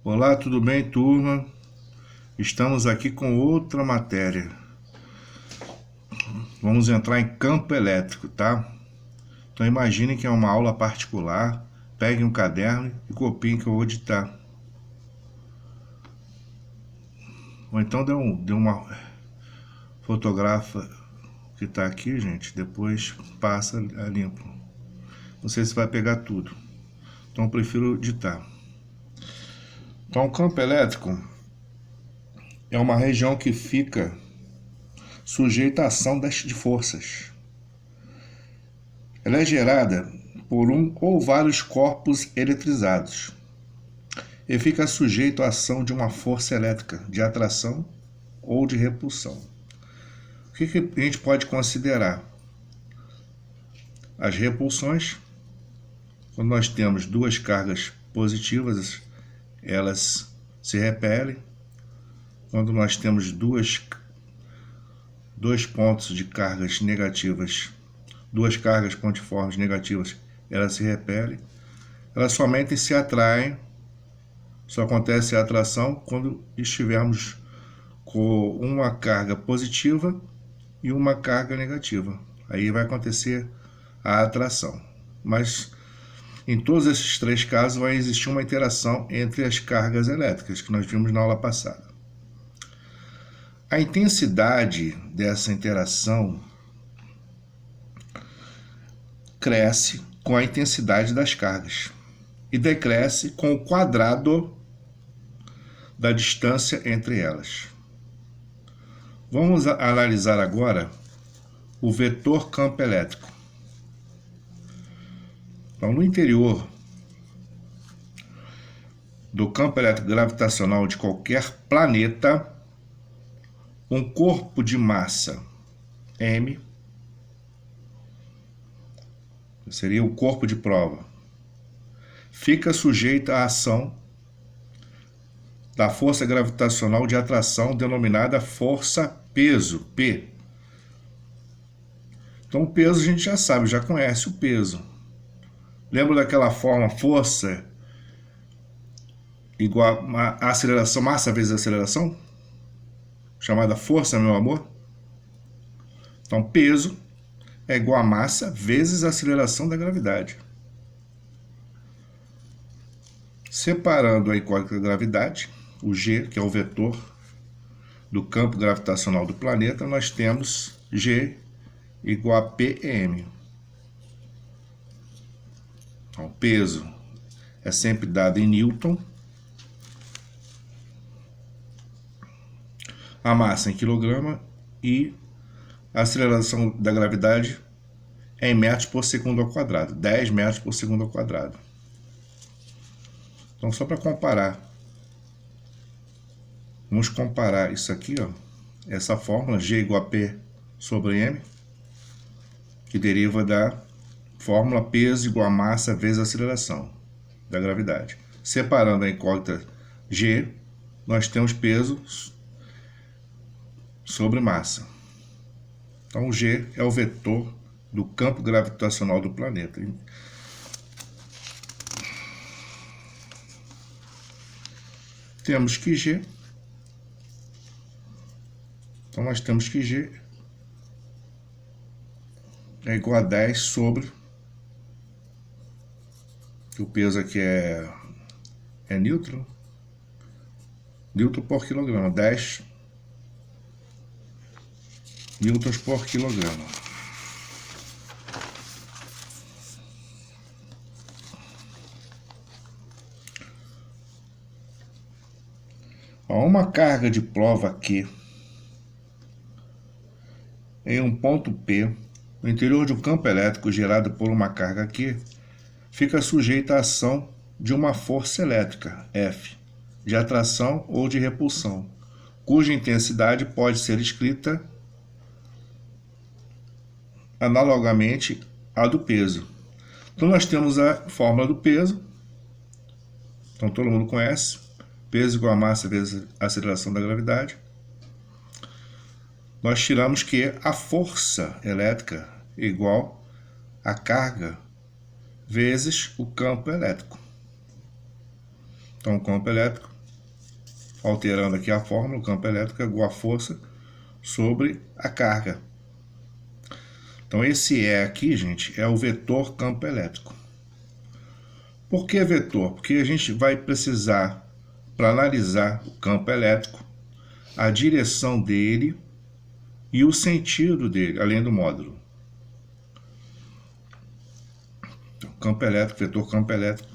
Olá, tudo bem, turma? Estamos aqui com outra matéria. Vamos entrar em campo elétrico, tá? Então imagine que é uma aula particular, pegue um caderno e copiem que eu vou ditar. Ou então dê uma fotografa que está aqui, gente, depois passa a limpo. Não sei se vai pegar tudo, então eu prefiro ditar. Então o campo elétrico é uma região que fica sujeita à ação de forças. Ela é gerada por um ou vários corpos eletrizados e fica sujeito à ação de uma força elétrica de atração ou de repulsão. O que a gente pode considerar? As repulsões, quando nós temos duas cargas positivas, elas se repelem. Quando nós temos dois pontos de cargas negativas, duas cargas pontiformes negativas, elas se repelem. Elas somente se atraem, só acontece a atração quando estivermos com uma carga positiva e uma carga negativa. Aí vai acontecer a atração. Mas em todos esses três casos vai existir uma interação entre as cargas elétricas que nós vimos na aula passada. A intensidade dessa interação cresce com a intensidade das cargas e decresce com o quadrado da distância entre elas. Vamos analisar agora o vetor campo elétrico. Então, no interior do campo elétrico gravitacional de qualquer planeta, um corpo de massa m, seria o corpo de prova, fica sujeito à ação da força gravitacional de atração denominada força-peso, P. Então o peso a gente já sabe, já conhece o peso. Lembra daquela forma força igual a aceleração, massa vezes aceleração? Chamada força, meu amor? Então peso é igual a massa vezes a aceleração da gravidade. Separando a incógnita da gravidade, o G, que é o vetor do campo gravitacional do planeta, nós temos G igual a PM. Então, o peso é sempre dado em Newton, a massa em quilograma e a aceleração da gravidade é em metros por segundo ao quadrado, 10 metros por segundo ao quadrado. Então, só para comparar, vamos comparar isso aqui, ó, essa fórmula G igual a P sobre M, que deriva da fórmula peso igual a massa vezes a aceleração da gravidade. Separando a incógnita G, nós temos peso sobre massa. Então, o G é o vetor do campo gravitacional do planeta. Temos que G, então nós temos que G é igual a 10 sobre, o peso aqui é Newton, Newton por quilograma, 10 newtons por quilograma. Uma carga de prova Q em um ponto P, no interior de um campo elétrico gerado por uma carga Q, fica sujeita à ação de uma força elétrica, F, de atração ou de repulsão, cuja intensidade pode ser escrita analogamente à do peso. Então nós temos a fórmula do peso, então todo mundo conhece, peso igual a massa vezes a aceleração da gravidade. Nós tiramos que a força elétrica é igual a carga vezes o campo elétrico. Então, o campo elétrico, alterando aqui a fórmula, o campo elétrico é igual a força sobre a carga. Então, esse E aqui, gente, é o vetor campo elétrico. Por que vetor? Porque a gente vai precisar, para analisar o campo elétrico, a direção dele e o sentido dele, além do módulo. Então, campo elétrico, vetor campo elétrico,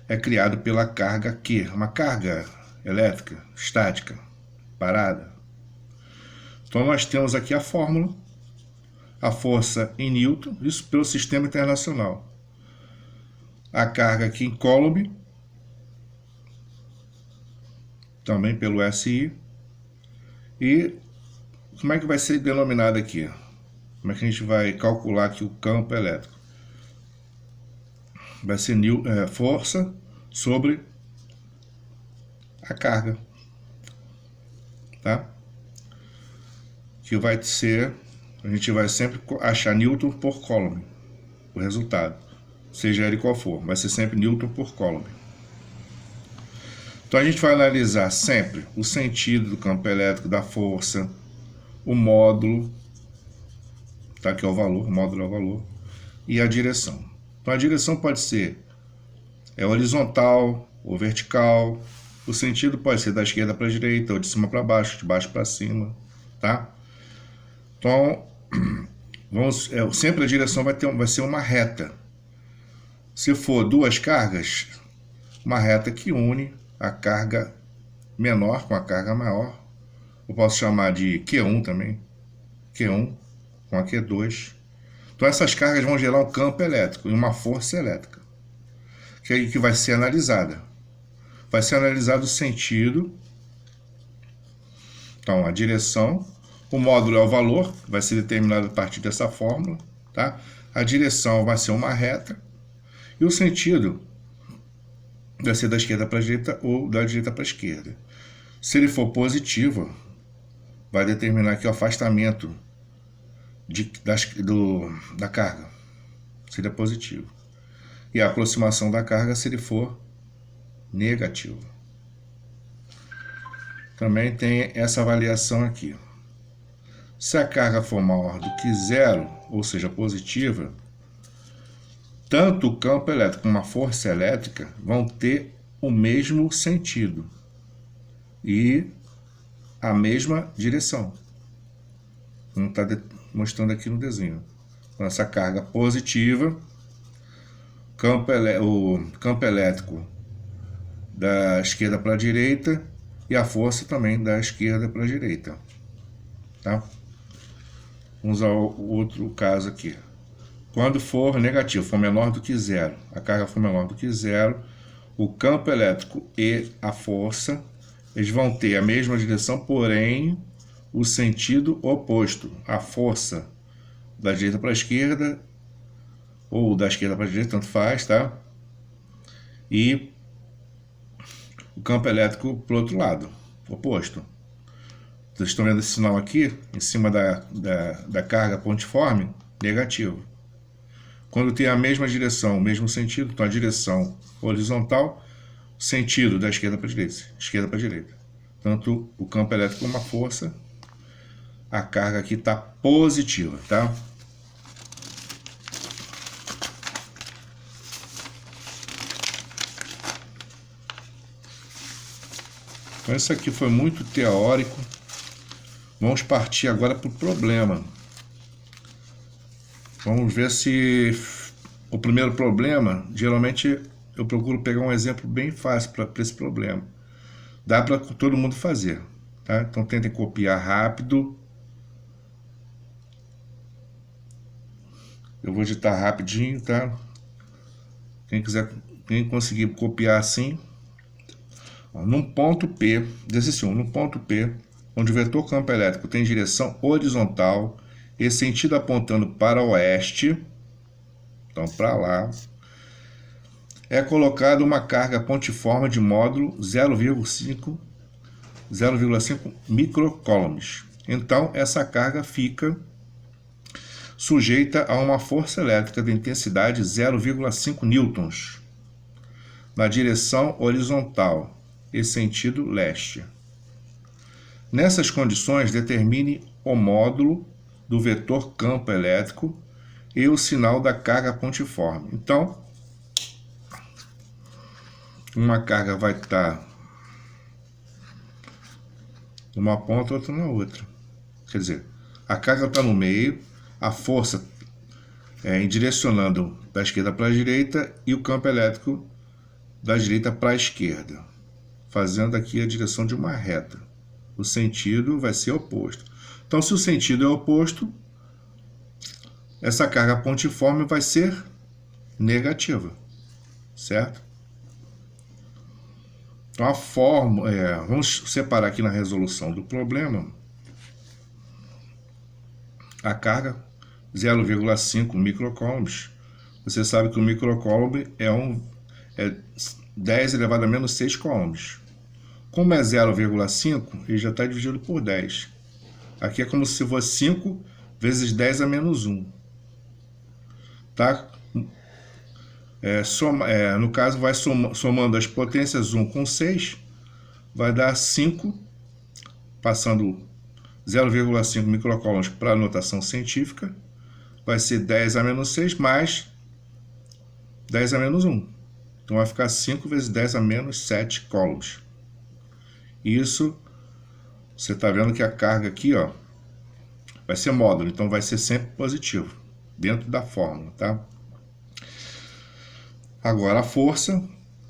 é criado pela carga Q, uma carga elétrica, estática, parada. Então, nós temos aqui a fórmula, a força em Newton, isso pelo sistema internacional. A carga aqui em Coulomb, também pelo SI. E como é que vai ser denominado aqui? Como é que a gente vai calcular aqui o campo elétrico? Vai ser força sobre a carga, tá? Que vai ser, a gente vai sempre achar Newton por Coulomb, o resultado, seja ele qual for, vai ser sempre Newton por Coulomb. Então a gente vai analisar sempre o sentido do campo elétrico, da força, o módulo, tá? Que é o valor, o módulo é o valor, e a direção. Então a direção pode ser horizontal ou vertical, o sentido pode ser da esquerda para a direita ou de cima para baixo, de baixo para cima, tá? Então, sempre a direção vai ser uma reta. Se for duas cargas, uma reta que une a carga menor com a carga maior. Eu posso chamar de Q1 também, Q1 com a Q2. Então essas cargas vão gerar um campo elétrico e uma força elétrica, que vai ser analisada. Vai ser analisado o sentido, então a direção, o módulo é o valor, vai ser determinado a partir dessa fórmula, tá? A direção vai ser uma reta e o sentido vai ser da esquerda para a direita ou da direita para a esquerda. Se ele for positivo, vai determinar aqui o afastamento da carga, seria positivo. E a aproximação da carga se ele for negativo. Também tem essa avaliação aqui. Se a carga for maior do que zero, ou seja, positiva, tanto o campo elétrico como a força elétrica vão ter o mesmo sentido e a mesma direção. Como está mostrando aqui no desenho. Então, essa carga positiva, o campo elétrico da esquerda para a direita e a força também da esquerda para a direita. Tá? Vamos ao outro caso aqui. Quando for negativo, for menor do que zero, a carga for menor do que zero, o campo elétrico e a força, eles vão ter a mesma direção, porém o sentido oposto. A força da direita para a esquerda ou da esquerda para a direita, tanto faz, tá? E o campo elétrico para o outro lado, oposto. Vocês estão vendo esse sinal aqui, em cima da carga pontiforme, negativo. Quando tem a mesma direção, o mesmo sentido, então a direção horizontal, sentido da esquerda para a direita, esquerda para a direita. Tanto o campo elétrico como a força, a carga aqui está positiva, tá? Então isso aqui foi muito teórico. Vamos partir agora para o problema. Vamos ver se o primeiro problema, geralmente eu procuro pegar um exemplo bem fácil para esse problema. Dá para todo mundo fazer, tá? Então tentem copiar rápido. Eu vou digitar rapidinho, tá? Quem conseguir copiar assim, num ponto P, num ponto P, onde o vetor campo elétrico tem direção horizontal e sentido apontando para o oeste, então para lá, é colocada uma carga pontiforme de módulo 0,5 microcoulombs. Então essa carga fica sujeita a uma força elétrica de intensidade 0,5 newtons. na direção horizontal e sentido leste. Nessas condições, determine o módulo do vetor campo elétrico e o sinal da carga pontiforme. Então, uma carga vai estar numa ponta, outra na outra. Quer dizer, a carga está no meio, a força direcionando da esquerda para a direita e o campo elétrico da direita para a esquerda, fazendo aqui a direção de uma reta. O sentido vai ser oposto. Então, se o sentido é oposto, essa carga pontiforme vai ser negativa, certo? Então, a fórmula, vamos separar aqui na resolução do problema a carga 0,5 microcoulombs. Você sabe que o microcoulomb é 10 elevado a menos 6 coulombs. Como é 0,5, ele já está dividido por 10. Aqui é como se fosse 5 vezes 10 a menos 1. Tá? No caso, vai somando as potências 1 com 6, vai dar 5, passando 0,5 microcoulombs para a notação científica, vai ser 10 a menos 6 mais 10 a menos 1. Então vai ficar 5 vezes 10 a menos 7 coulombs. Isso, você está vendo que a carga aqui, ó, vai ser módulo, então vai ser sempre positivo, dentro da fórmula, tá? Agora a força,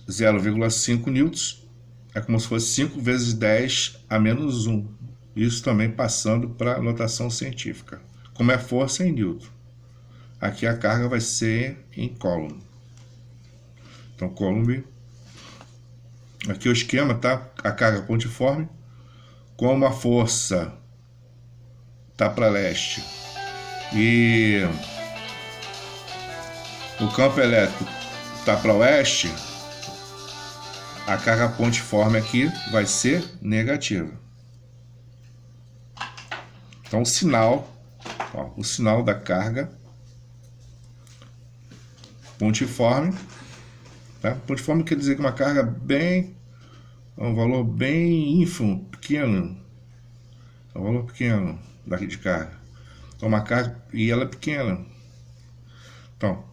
0,5 newtons, é como se fosse 5 vezes 10 a menos 1. Isso também passando para a notação científica. Como é força em newton. Aqui a carga vai ser em coulomb. Então, coulomb. Aqui o esquema, tá? A carga pontiforme. Como a força está para leste e o campo elétrico está para oeste, a carga pontiforme aqui vai ser negativa. Então o sinal da carga pontiforme, tá? Pontiforme quer dizer que uma carga um valor bem ínfimo, pequeno, é um valor pequeno daqui de carga. Então uma carga, e ela é pequena. Então,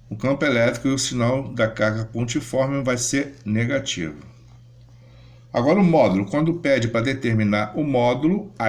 o campo elétrico e o sinal da carga pontiforme vai ser negativo. Agora o módulo, quando pede para determinar o módulo, aí